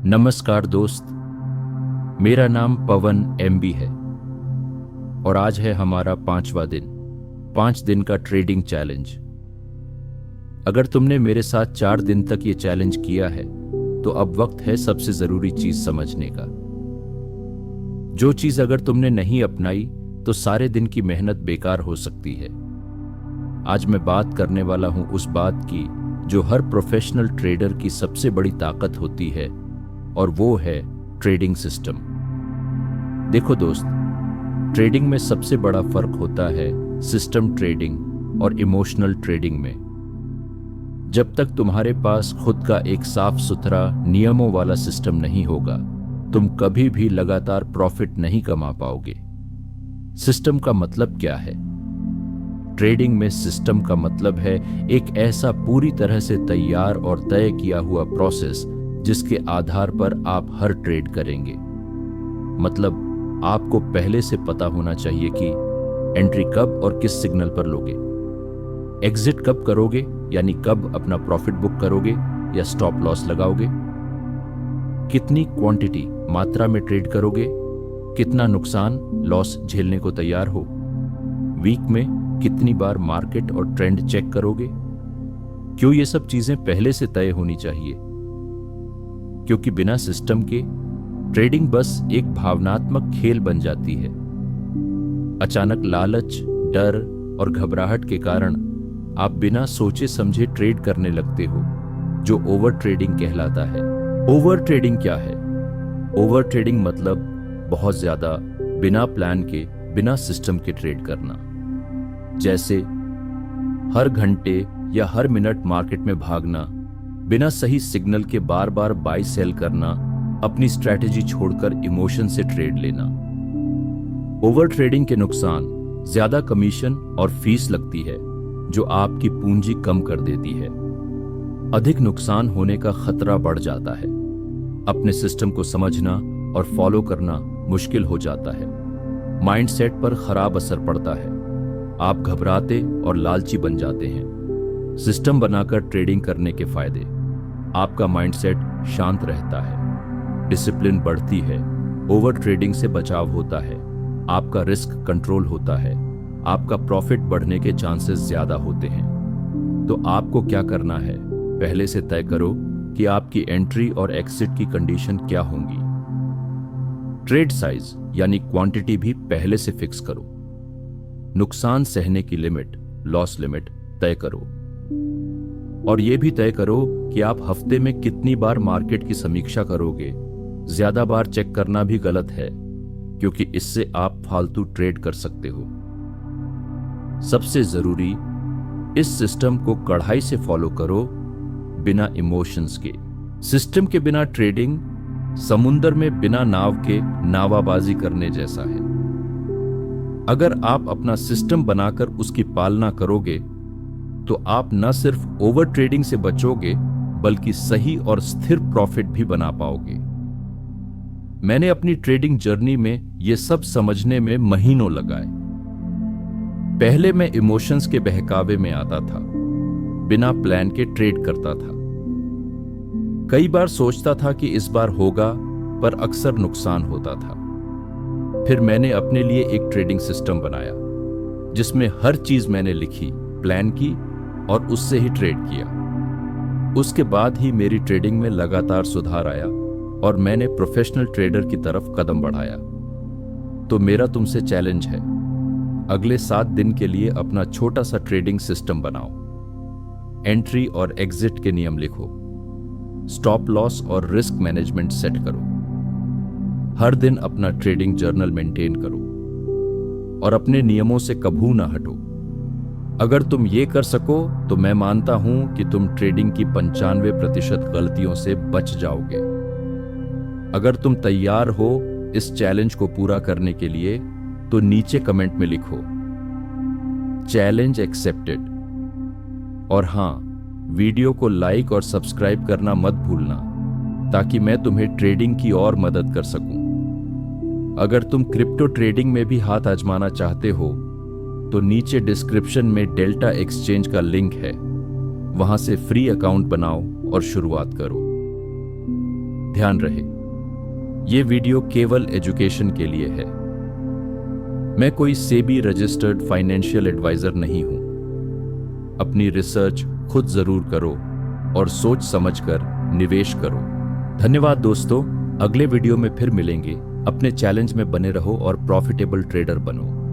नमस्कार दोस्त, मेरा नाम पवन एमबी है और आज है हमारा 5वां दिन, 5 दिन का ट्रेडिंग चैलेंज। अगर तुमने मेरे साथ 4 दिन तक ये चैलेंज किया है तो अब वक्त है सबसे जरूरी चीज समझने का। जो चीज अगर तुमने नहीं अपनाई तो सारे दिन की मेहनत बेकार हो सकती है। आज मैं बात करने वाला हूं उस बात की जो हर प्रोफेशनल ट्रेडर की सबसे बड़ी ताकत होती है, और वो है ट्रेडिंग सिस्टम। देखो दोस्त, ट्रेडिंग में सबसे बड़ा फर्क होता है सिस्टम ट्रेडिंग और इमोशनल ट्रेडिंग में। जब तक तुम्हारे पास खुद का एक साफ सुथरा नियमों वाला सिस्टम नहीं होगा, तुम कभी भी लगातार प्रॉफिट नहीं कमा पाओगे। सिस्टम का मतलब क्या है? ट्रेडिंग में सिस्टम का मतलब है एक ऐसा पूरी तरह से तैयार और तय किया हुआ प्रोसेस जिसके आधार पर आप हर ट्रेड करेंगे। मतलब आपको पहले से पता होना चाहिए कि एंट्री कब और किस सिग्नल पर लोगे, एग्जिट कब करोगे, यानी कब अपना प्रॉफिट बुक करोगे या स्टॉप लॉस लगाओगे, कितनी क्वांटिटी मात्रा में ट्रेड करोगे, कितना नुकसान लॉस झेलने को तैयार हो, वीक में कितनी बार मार्केट और ट्रेंड चेक करोगे। क्यों ये सब चीजें पहले से तय होनी चाहिए? क्योंकि बिना सिस्टम के ट्रेडिंग बस एक भावनात्मक खेल बन जाती है। अचानक लालच, डर और घबराहट के कारण आप बिना सोचे समझे ट्रेड करने लगते हो, जो ओवर ट्रेडिंग कहलाता है। ओवर ट्रेडिंग क्या है? ओवर ट्रेडिंग मतलब बहुत ज्यादा बिना प्लान के, बिना सिस्टम के ट्रेड करना। जैसे हर घंटे या हर मिनट मार्केट में भागना, बिना सही सिग्नल के बार बार बाय सेल करना, अपनी स्ट्रैटेजी छोड़कर इमोशन से ट्रेड लेना। ओवर ट्रेडिंग के नुकसान: ज्यादा कमीशन और फीस लगती है जो आपकी पूंजी कम कर देती है। अधिक नुकसान होने का खतरा बढ़ जाता है। अपने सिस्टम को समझना और फॉलो करना मुश्किल हो जाता है। माइंडसेट पर खराब असर पड़ता है। आप घबराते और लालची बन जाते हैं। सिस्टम बनाकर ट्रेडिंग करने के फायदे: आपका माइंडसेट शांत रहता है, डिसिप्लिन बढ़ती है, ओवर ट्रेडिंग से बचाव होता है, आपका रिस्क कंट्रोल होता है, आपका प्रॉफिट बढ़ने के चांसेस ज्यादा होते हैं। तो आपको क्या करना है? पहले से तय करो कि आपकी एंट्री और एग्जिट की कंडीशन क्या होंगी। ट्रेड साइज यानी क्वांटिटी भी पहले से फिक्स करो। नुकसान सहने की लिमिट, लॉस लिमिट तय करो। और यह भी तय करो कि आप हफ्ते में कितनी बार मार्केट की समीक्षा करोगे। ज्यादा बार चेक करना भी गलत है, क्योंकि इससे आप फालतू ट्रेड कर सकते हो। सबसे जरूरी, इस सिस्टम को कड़ाई से फॉलो करो, बिना इमोशंस के। सिस्टम के बिना ट्रेडिंग समुंदर में बिना नाव के नावाबाजी करने जैसा है। अगर आप अपना सिस्टम बनाकर उसकी पालना करोगे तो आप न सिर्फ ओवर ट्रेडिंग से बचोगे, बल्कि सही और स्थिर प्रॉफिट भी बना पाओगे। मैंने अपनी ट्रेडिंग जर्नी में ये सब समझने में महीनों लगाए। पहले मैं इमोशंस के बहकावे में आता था, बिना प्लान के ट्रेड करता था। कई बार सोचता था कि इस बार होगा, पर अक्सर नुकसान होता था। फिर मैंने अपने लिए एक ट्रेडिंग सिस्टम बनाया, जिसमें हर चीज मैंने लिखी, प्लान की और उससे ही ट्रेड किया। उसके बाद ही मेरी ट्रेडिंग में लगातार सुधार आया और मैंने प्रोफेशनल ट्रेडर की तरफ कदम बढ़ाया। तो मेरा तुमसे चैलेंज है, अगले 7 दिन के लिए अपना छोटा सा ट्रेडिंग सिस्टम बनाओ। एंट्री और एग्जिट के नियम लिखो, स्टॉप लॉस और रिस्क मैनेजमेंट सेट करो। हर दिन अपना ट्रेडिंग जर्नल मेंटेन करो और अपने नियमों से कभू ना हटो। अगर तुम ये कर सको तो मैं मानता हूं कि तुम ट्रेडिंग की 95% गलतियों से बच जाओगे। अगर तुम तैयार हो इस चैलेंज को पूरा करने के लिए तो नीचे कमेंट में लिखो, चैलेंज एक्सेप्टेड। और हां, वीडियो को लाइक और सब्सक्राइब करना मत भूलना, ताकि मैं तुम्हें ट्रेडिंग की और मदद कर सकूं। अगर तुम क्रिप्टो ट्रेडिंग में भी हाथ आजमाना चाहते हो तो नीचे डिस्क्रिप्शन में डेल्टा एक्सचेंज का लिंक है, वहां से फ्री अकाउंट बनाओ और शुरुआत करो। ध्यान रहे, ये वीडियो केवल एजुकेशन के लिए है। मैं कोई सेबी रजिस्टर्ड फाइनेंशियल एडवाइजर नहीं हूं। अपनी रिसर्च खुद जरूर करो और सोच समझकर निवेश करो। धन्यवाद दोस्तों, अगले वीडियो में फिर मिलेंगे। अपने चैलेंज में बने रहो और प्रॉफिटेबल ट्रेडर बनो।